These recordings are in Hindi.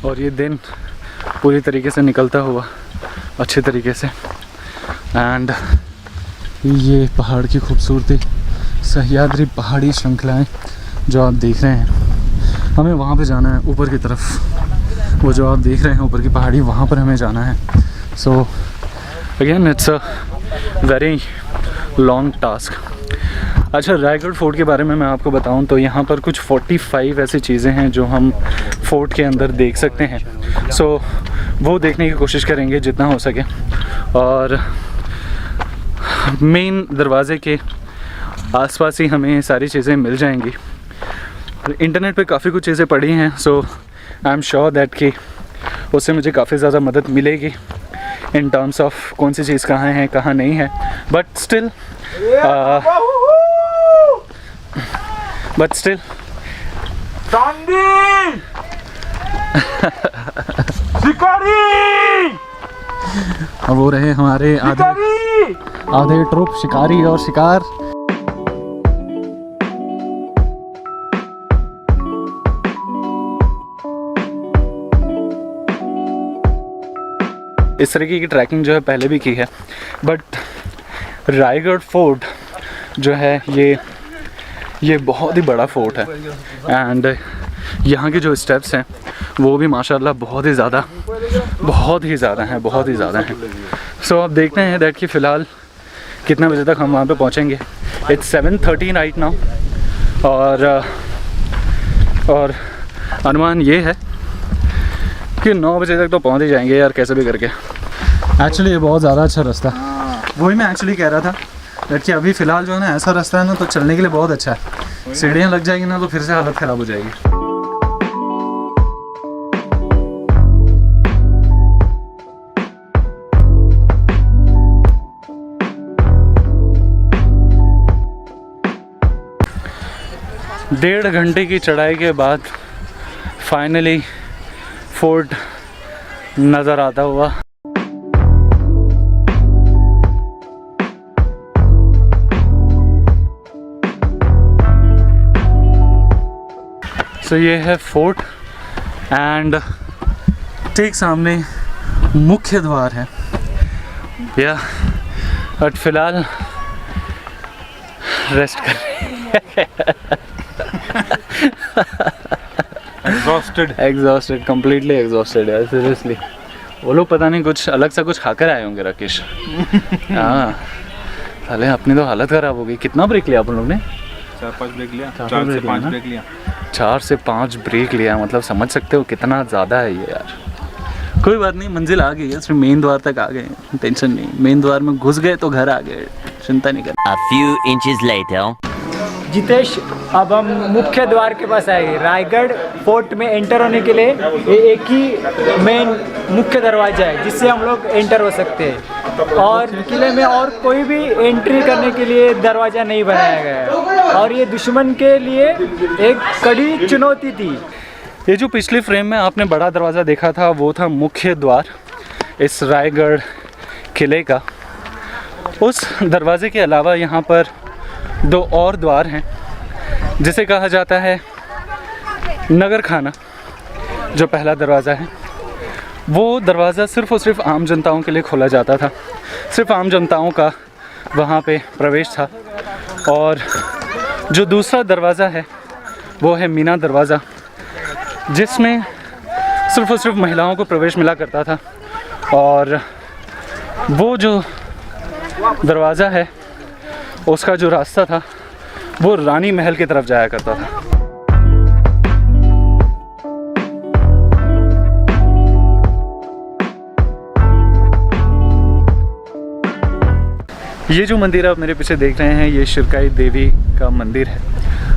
और ये दिन पूरी तरीके से निकलता हुआ अच्छे तरीके से। एंड ये पहाड़ की खूबसूरती, सह्याद्री पहाड़ी श्रृंखलाएं जो आप देख रहे हैं, हमें वहाँ पे जाना है ऊपर की तरफ। वो जो आप देख रहे हैं ऊपर की पहाड़ी, वहाँ पर हमें जाना है। So again it's a very long task. अच्छा, रायगढ़ फोर्ट के बारे में मैं आपको बताऊं तो यहाँ पर कुछ 45 ऐसी चीज़ें हैं जो हम फोर्ट के अंदर देख सकते हैं। सो वो देखने की कोशिश करेंगे जितना हो सके। और मेन दरवाज़े के आसपास ही हमें सारी चीज़ें मिल जाएंगी। इंटरनेट पे काफ़ी कुछ चीज़ें पढ़ी हैं, सो आई एम श्योर दैट कि उससे मुझे काफ़ी ज़्यादा मदद मिलेगी इन टर्म्स ऑफ कौन सी चीज़ कहाँ है कहाँ नहीं है। बट स्टिल और वो रहे हमारे आधे ट्रुप शिकारी और शिकार। इस तरीके की ट्रैकिंग जो है पहले भी की है, बट रायगढ़ फोर्ट जो है ये बहुत ही बड़ा फोर्ट है। एंड यहाँ के जो स्टेप्स हैं वो भी माशाल्लाह बहुत ही ज़्यादा हैं। सो अब देखते हैं दैट कि फ़िलहाल कितने बजे तक हम वहाँ पे पहुँचेंगे। इट्स 7:30 राइट नाउ और अनुमान ये है कि 9 बजे तक तो पहुँच ही जाएंगे यार, कैसे भी करके। एक्चुअली ये बहुत ज़्यादा अच्छा रास्ता, वही मैं एक्चुअली कह रहा था कि अभी फ़िलहाल जो है ना ऐसा रास्ता है ना तो चलने के लिए बहुत अच्छा है। सीढ़ियाँ लग जाएगी ना तो फिर से हालत ख़राब हो जाएगी। डेढ़ घंटे की चढ़ाई के बाद फाइनली फोर्ट नज़र आता हुआ। सो ये है फोर्ट एंड ठीक सामने मुख्य द्वार है या बट फिलहाल रेस्ट कर एग्जॉस्टेड कंप्लीटली एग्जॉस्टेड है सीरियसली। वो लोग पता नहीं कुछ अलग सा कुछ खाकर आए होंगे राकेश। हाँ साले अपनी तो हालत ख़राब हो गई। कितना ब्रेक लिया आप लोग ने? 4-5 ब्रेक लिया, 4 से 5 ब्रेक लिया। 4 से 5 ब्रेक लिया, मतलब समझ सकते हो कितना ज़्यादा है ये यार। कोई बात नहीं, मंजिल आ गई है, सिर्फ मेन द्वार तक आ गए, टेंशन नहीं। मेन द्वार में घुस गए तो घर आ गए, चिंता नहीं कर। A few inches later. Jitesh, अब हम मुख्य द्वार के पास आए। रायगढ़ फोर्ट में एंटर होने के लिए ये एक ही मेन मुख्य दरवाजा है जिससे हम लोग एंटर हो सकते हैं, और किले में और कोई भी एंट्री करने के लिए दरवाज़ा नहीं बनाया गया है। और ये दुश्मन के लिए एक कड़ी चुनौती थी। ये जो पिछले फ्रेम में आपने बड़ा दरवाज़ा देखा था वो था मुख्य द्वार इस रायगढ़ किले का। उस दरवाजे के अलावा यहाँ पर 2 और द्वार हैं जिसे कहा जाता है नगर खाना। जो पहला दरवाज़ा है वो दरवाज़ा सिर्फ़ और सिर्फ आम जनताओं के लिए खोला जाता था, सिर्फ आम जनताओं का वहाँ पे प्रवेश था। और जो दूसरा दरवाज़ा है वो है मीना दरवाज़ा, जिसमें सिर्फ और सिर्फ महिलाओं को प्रवेश मिला करता था। और वो जो दरवाज़ा है उसका जो रास्ता था वो रानी महल की तरफ जाया करता था। ये जो मंदिर आप मेरे पीछे देख रहे हैं ये शिरकाई देवी का मंदिर है।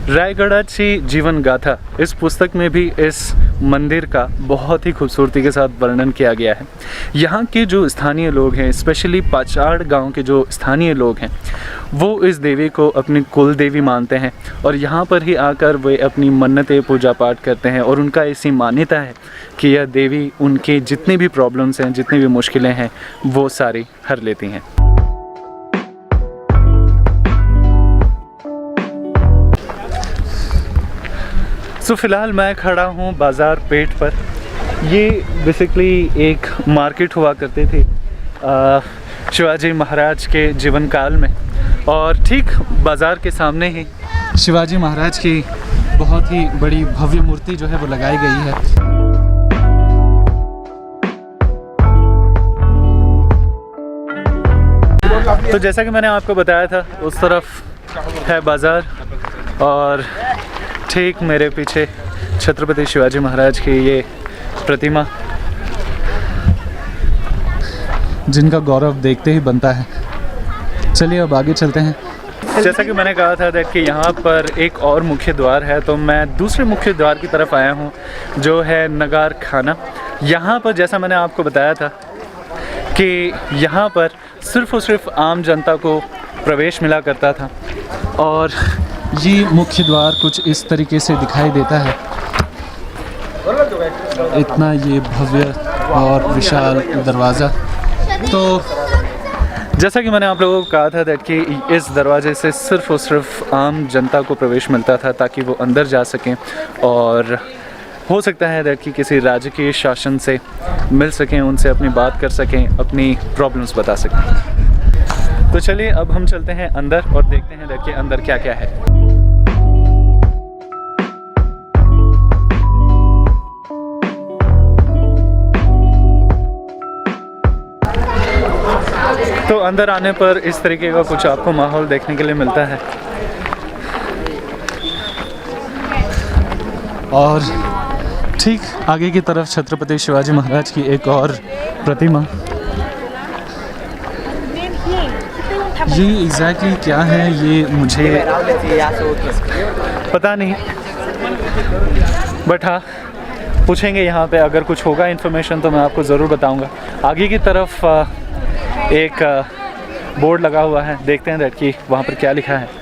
रायगढ़ाची जीवन गाथा इस पुस्तक में भी इस मंदिर का बहुत ही खूबसूरती के साथ वर्णन किया गया है। यहाँ के जो स्थानीय लोग हैं, स्पेशली पाचाड़ गांव के जो स्थानीय लोग हैं, वो इस देवी को अपनी कुल देवी मानते हैं और यहाँ पर ही आकर वे अपनी मन्नतें पूजा पाठ करते हैं। और उनका ऐसी मान्यता है कि यह देवी उनके जितनी भी प्रॉब्लम्स हैं, जितनी भी मुश्किलें हैं, वो सारी हर लेती हैं। तो फ़िलहाल मैं खड़ा हूँ बाज़ार पेठ पर ये बेसिकली एक मार्केट हुआ करते थे शिवाजी महाराज के जीवन काल में, और ठीक बाज़ार के सामने ही शिवाजी महाराज की बहुत ही बड़ी भव्य मूर्ति जो है वो लगाई गई है। तो जैसा कि मैंने आपको बताया था, उस तरफ है बाज़ार और ठीक मेरे पीछे छत्रपति शिवाजी महाराज की ये प्रतिमा, जिनका गौरव देखते ही बनता है। चलिए अब आगे चलते हैं। जैसा कि मैंने कहा था कि यहाँ पर एक और मुख्य द्वार है, तो मैं दूसरे मुख्य द्वार की तरफ आया हूँ जो है नगार खाना। यहाँ पर जैसा मैंने आपको बताया था कि यहाँ पर सिर्फ़ और सिर्फ आम जनता को प्रवेश मिला करता था, और ये मुख्य द्वार कुछ इस तरीके से दिखाई देता है। इतना ये भव्य और विशाल दरवाज़ा। तो जैसा कि मैंने आप लोगों को कहा था कि इस दरवाजे से सिर्फ़ और सिर्फ आम जनता को प्रवेश मिलता था ताकि वो अंदर जा सकें और हो सकता है कि किसी राजकीय शासन से मिल सकें, उनसे अपनी बात कर सकें, अपनी प्रॉब्लम्स बता सकें। तो चलिए अब हम चलते हैं अंदर और देखते हैं कि अंदर क्या क्या है। तो अंदर आने पर इस तरीके का कुछ आपको माहौल देखने के लिए मिलता है, और ठीक आगे की तरफ छत्रपति शिवाजी महाराज की एक और प्रतिमा। ये एग्जैक्टली क्या है ये मुझे पता नहीं, बट हाँ पूछेंगे यहाँ पे, अगर कुछ होगा इन्फॉर्मेशन तो मैं आपको ज़रूर बताऊँगा। आगे की तरफ एक बोर्ड लगा हुआ है, देखते हैं कि वहाँ पर क्या लिखा है।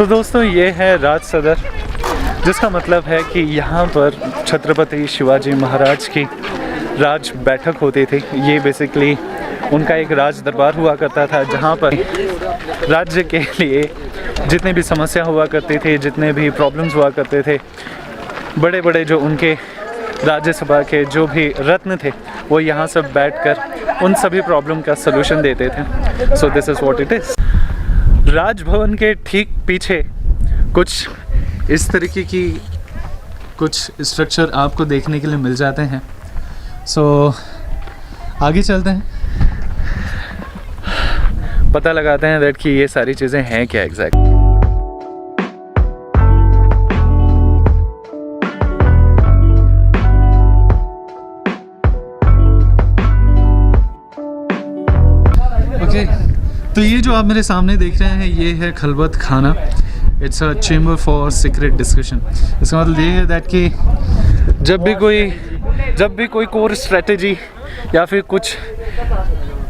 दोस्तों ये है राज सदर, जिसका मतलब है कि यहाँ पर छत्रपति शिवाजी महाराज की राज बैठक होती थी। ये बेसिकली उनका एक राज दरबार हुआ करता था, जहाँ पर राज्य के लिए जितने भी समस्या हुआ करती थी, जितने भी प्रॉब्लम्स हुआ करते थे, बड़े बड़े जो उनके राज्यसभा के जो भी रत्न थे, वो यहाँ सब बैठकर उन सभी प्रॉब्लम का सलूशन देते थे। So this is what it is. Raj Bhavan के ठीक पीछे कुछ इस तरीके की कुछ स्ट्रक्चर आपको देखने के लिए मिल जाते हैं। सो आगे चलते हैं, पता लगाते हैं कि ये सारी चीज़ें हैं क्या एग्जैक्ट। ओके, तो ये जो आप मेरे सामने देख रहे हैं ये है खलबत खाना। It's a chamber for secret discussion. इसका मतलब ये है दैट कि जब भी कोई कोर स्ट्रेटजी या फिर कुछ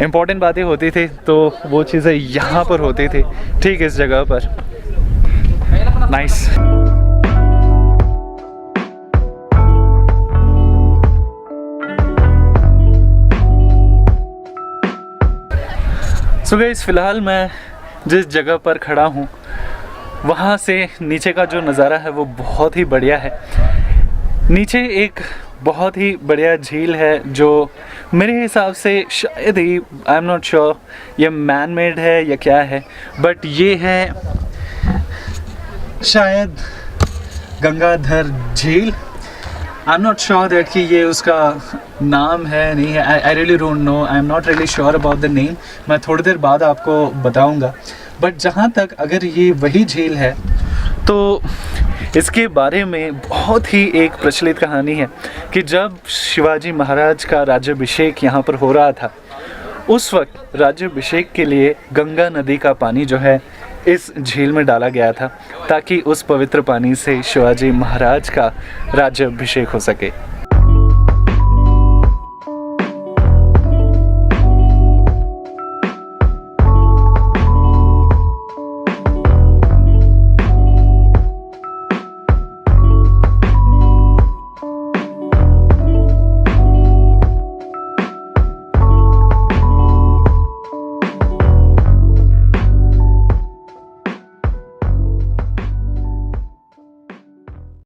इम्पॉर्टेंट बातें होती थी तो वो चीज़ें यहाँ पर होती थी, ठीक इस जगह पर। नाइस। सो गाइस, फ़िलहाल मैं जिस जगह पर खड़ा हूँ वहाँ से नीचे का जो नज़ारा है वो बहुत ही बढ़िया है। नीचे एक बहुत ही बढ़िया झील है जो मेरे हिसाब से शायद ही, आई एम नॉट श्योर ये मैन मेड है या क्या है, बट ये है शायद गंगाधर झील। I am not sure that कि ये उसका नाम है नहीं है। I really don't know, I am not really sure about the name. मैं थोड़ी देर बाद आपको बताऊंगा। बट जहाँ तक अगर ये वही झील है तो इसके बारे में बहुत ही एक प्रचलित कहानी है कि जब शिवाजी महाराज का राज्याभिषेक यहाँ पर हो रहा था, उस वक्त राज्याभिषेक के लिए गंगा नदी का पानी जो है इस झील में डाला गया था ताकि उस पवित्र पानी से शिवाजी महाराज का राज्याभिषेक हो सके।